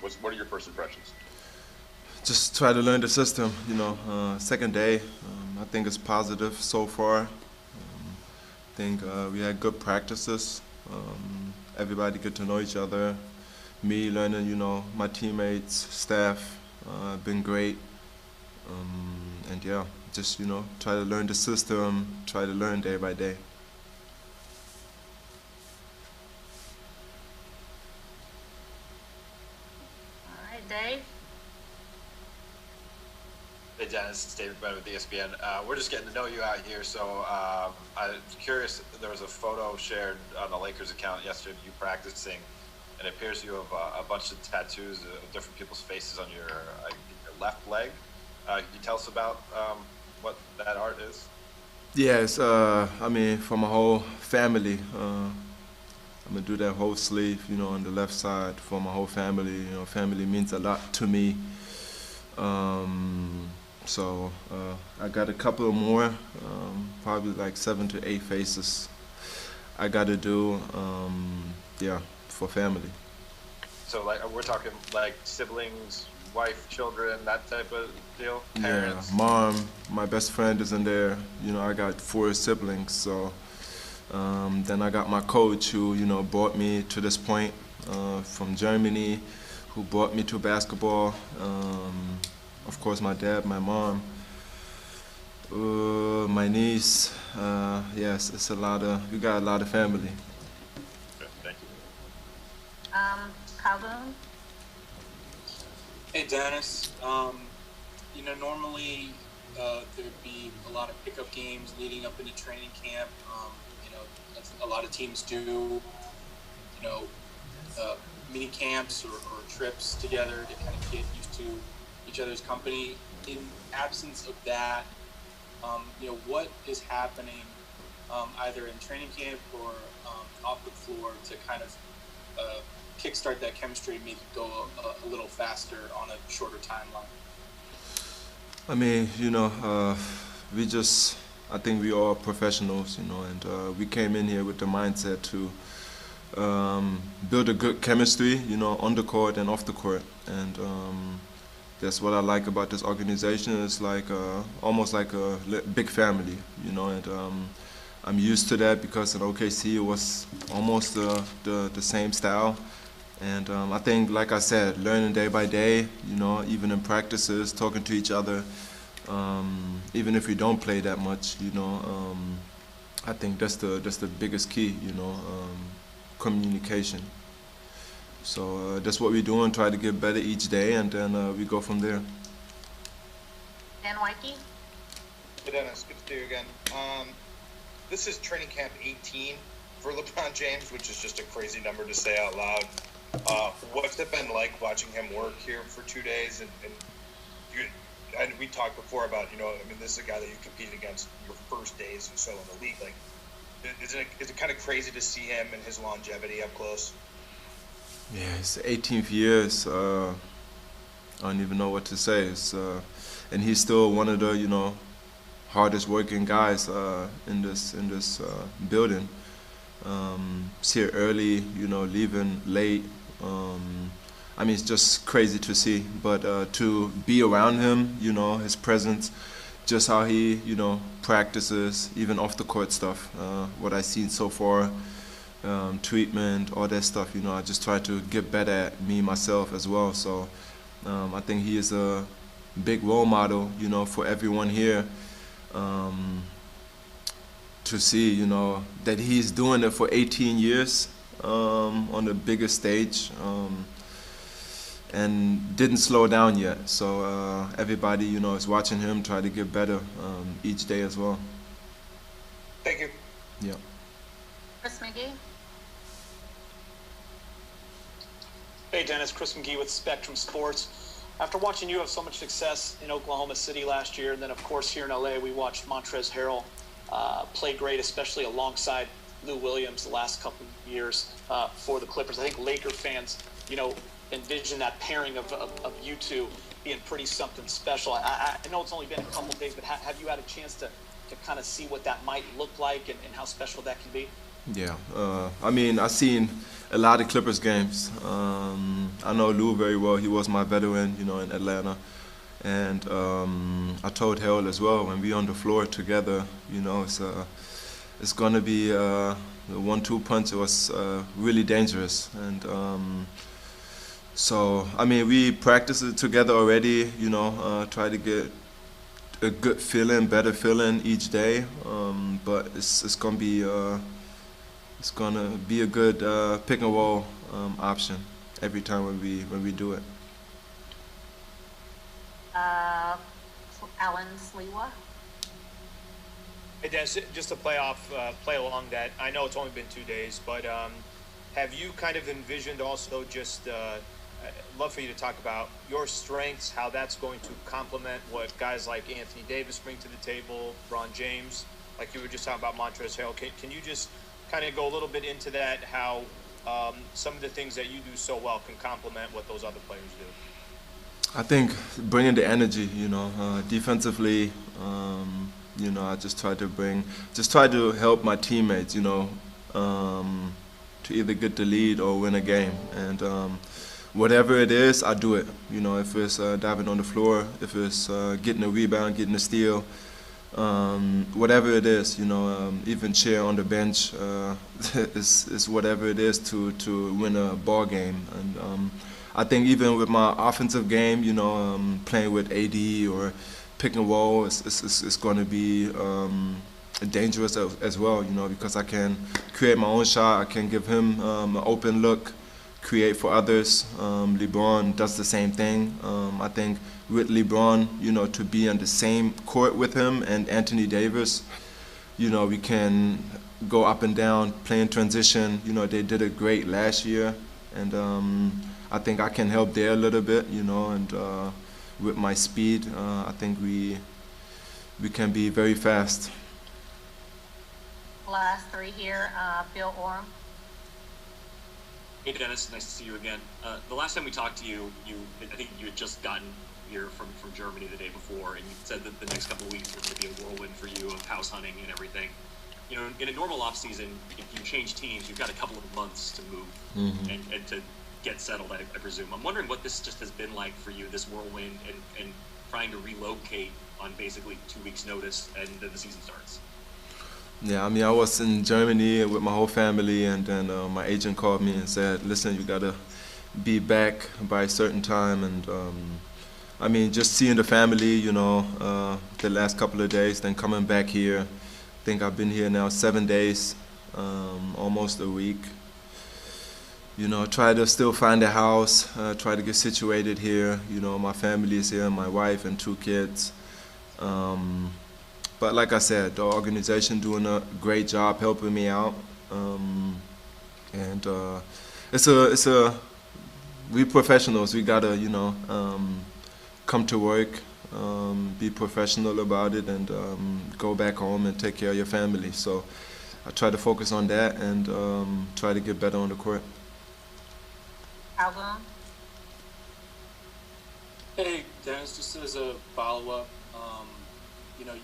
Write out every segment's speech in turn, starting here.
What are your first impressions? Just try to learn the system. Second day, I think it's positive so far. I think we had good practices. Everybody get to know each other. Me learning, my teammates, staff, been great. And yeah, just try to learn the system. Try to learn day by day. All right, Dave. Hey Dennis, it's David Bennett with ESPN. We're just getting to know you out here, so I'm curious. There was a photo shared on the Lakers account yesterday of you practicing, and it appears you have a bunch of tattoos of different people's faces on your left leg. Can you tell us about what that art is? Yes, for my whole family. I'm gonna do that whole sleeve, on the left side for my whole family. Family means a lot to me. So I got a couple more, probably like 7 to 8 faces. I got to do, yeah, for family. So, like, we're talking like siblings, wife, children, that type of deal. Yeah, Parents. mom, my best friend is in there. I got 4 siblings. So then I got my coach who, brought me to this point from Germany, who brought me to basketball. Of course, my dad, my mom, my niece. Yes, it's a lot of. We got a lot of family. Okay, thank you. Calhoun. Hey Dennis, normally there'd be a lot of pickup games leading up into training camp. That's a lot of teams do. Mini camps or trips together to kind of get used to each other's company. In absence of that, what is happening either in training camp or off the floor to kind of kickstart that chemistry and make it go a little faster on a shorter timeline? I mean, we just. I think we all professionals, and we came in here with the mindset to build a good chemistry, on the court and off the court, and that's what I like about this organization. It's like almost like a big family, and I'm used to that because in OKC it was almost the same style. And I think, like I said, learning day by day, even in practices, talking to each other, even if we don't play that much, I think that's the biggest key, communication. So that's what we're doing, try to get better each day, and then we go from there. Dan Wikey. Hey Dennis, good to see you again. This is training camp 18 for LeBron James, which is just a crazy number to say out loud. What's it been like watching him work here for 2 days? And we talked before about, this is a guy that you competed against your first days and so in the league. Like, is it kind of crazy to see him and his longevity up close? Yeah, it's 18th years. I don't even know what to say. And he's still one of the hardest working guys in this building. He's here early, leaving late. It's just crazy to see. But to be around him, his presence, just how he, practices, even off the court stuff, what I've seen so far, treatment, all that stuff, I just try to get better at me, myself as well. So I think he is a big role model, for everyone here. To see, that he's doing it for 18 years on the biggest stage and didn't slow down yet. So everybody, is watching him try to get better each day as well. Thank you. Yeah. Chris McGee. Hey Dennis, Chris McGee with Spectrum Sports. After watching you have so much success in Oklahoma City last year, and then of course here in LA, we watched Montrezl Harrell play great, especially alongside Lou Williams the last couple of years for the Clippers. I think Laker fans, envision that pairing of you two being pretty something special. I know it's only been a couple of days, but have you had a chance to kind of see what that might look like and how special that can be? Yeah, I a lot of Clippers games. I know Lou very well. He was my veteran, you know, in Atlanta. And I told Harold as well, when we on the floor together, you know, it's going to be the 1-2 punch. It was really dangerous. And so, I mean, we practiced it together already, you know, try to get a good feeling, better feeling each day. But it's going to be a good pick and roll option every time when we do it. Alan Sliwa. Hey Dennis, just to play along that, I know it's only been 2 days, but have you kind of envisioned also just, I'd love for you to talk about your strengths, how that's going to complement what guys like Anthony Davis bring to the table, LeBron James, like you were just talking about Montrezl Harrell. Can you just kind of go a little bit into that, how some of the things that you do so well can complement what those other players do? I think bringing the energy, you know, defensively, you know, I just try to help my teammates, you know, to either get the lead or win a game. And whatever it is, I do it. You know, if it's diving on the floor, if it's getting a rebound, getting a steal, whatever it is, you know, even cheer on the bench, is whatever it is to win a ball game. And I think even with my offensive game, you know, playing with AD or pick and roll, it's going to be dangerous as well, you know, because I can create my own shot. I can give him an open look, create for others. LeBron does the same thing. I think with LeBron, you know, to be on the same court with him and Anthony Davis, you know, we can go up and down, play in transition. You know, they did it great last year, and I think I can help there a little bit, you know, and with my speed, I think we can be very fast. Last three here, Bill Oram. Hey Dennis, nice to see you again. The last time we talked to you, I think you had just gotten here from Germany the day before, and you said that the next couple of weeks were going to be a whirlwind for you of house hunting and everything. You know, in a normal off season, if you change teams, you've got a couple of months to move and to get settled, I presume. I'm wondering what this just has been like for you, this whirlwind, and trying to relocate on basically 2 weeks' notice, and then the season starts. Yeah, I mean, I was in Germany with my whole family, and then my agent called me and said, listen, you got to be back by a certain time. And I mean, just seeing the family, you know, the last couple of days, then coming back here. I think I've been here now 7 days, almost a week. You know, try to still find a house, try to get situated here. You know, my family is here, my wife and 2 kids. But like I said, the organization doing a great job helping me out. And we professionals, we gotta, you know, come to work, be professional about it, and go back home and take care of your family. So I try to focus on that and try to get better on the court. Alvin. Hey, Dennis, just as a follow-up, you know,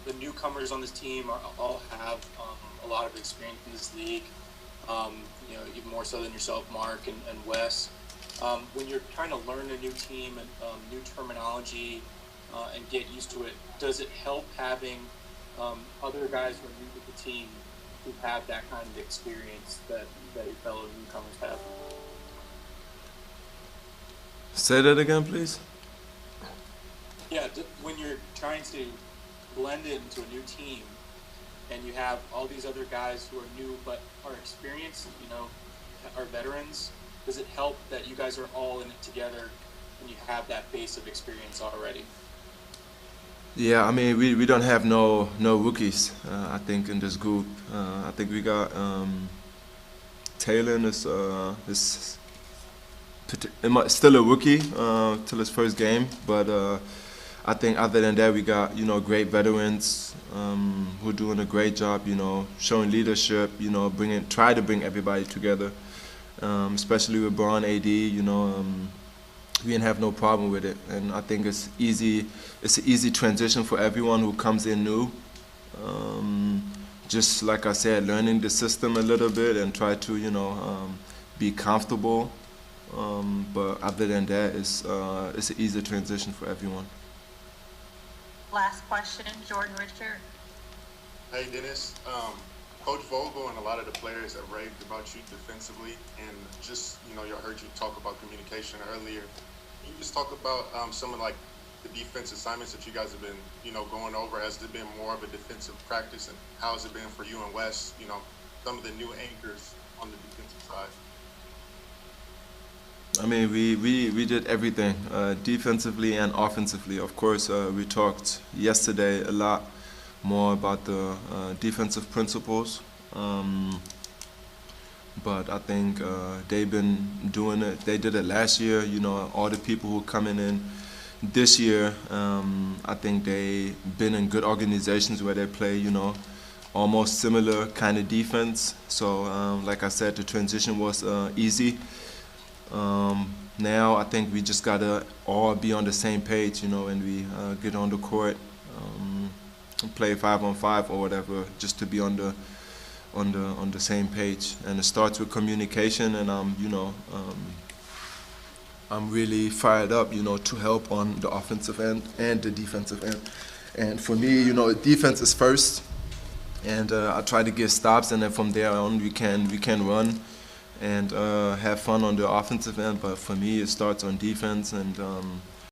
the newcomers on this team all have a lot of experience in this league, you know, even more so than yourself, Mark and Wes. When you're trying to learn a new team and new terminology and get used to it, does it help having other guys who are new to the team who have that kind of experience that your fellow newcomers have? Say that again, please. Yeah, when you're trying to blend it into a new team and you have all these other guys who are new but are experienced, you know, are veterans, does it help that you guys are all in it together and you have that base of experience already? Yeah, I mean, we don't have no rookies, I think, in this group. I think we got Taylor is still a rookie till his first game, but I think other than that, we got, you know, great veterans who are doing a great job, you know, showing leadership, you know, try to bring everybody together, especially with Braun, AD, you know, we didn't have no problem with it, and I think it's an easy transition for everyone who comes in new just like I said, learning the system a little bit and try to, you know, be comfortable. But other than that, it's an easy transition for everyone. Last question, Jordan Richard. Hey, Dennis. Coach Vogel and a lot of the players have raved about you defensively, and just, you know, I heard you talk about communication earlier. Can you just talk about some of like the defense assignments that you guys have been, you know, going over? Has there been more of a defensive practice, and how has it been for you and Wes? You know, some of the new anchors on the defensive side. I mean, we did everything, defensively and offensively. Of course, we talked yesterday a lot more about the defensive principles, but I think they've been doing it. They did it last year. You know, all the people who coming in this year, I think they've been in good organizations where they play, you know, almost similar kind of defense. So, like I said, the transition was easy. Now I think we just gotta all be on the same page, you know, when we get on the court, play 5-on-5 or whatever, just to be on the same page. And it starts with communication, and I'm really fired up, you know, to help on the offensive end and the defensive end. And for me, you know, defense is first, and I try to get stops, and then from there on we can run and have fun on the offensive end. But for me, it starts on defense, and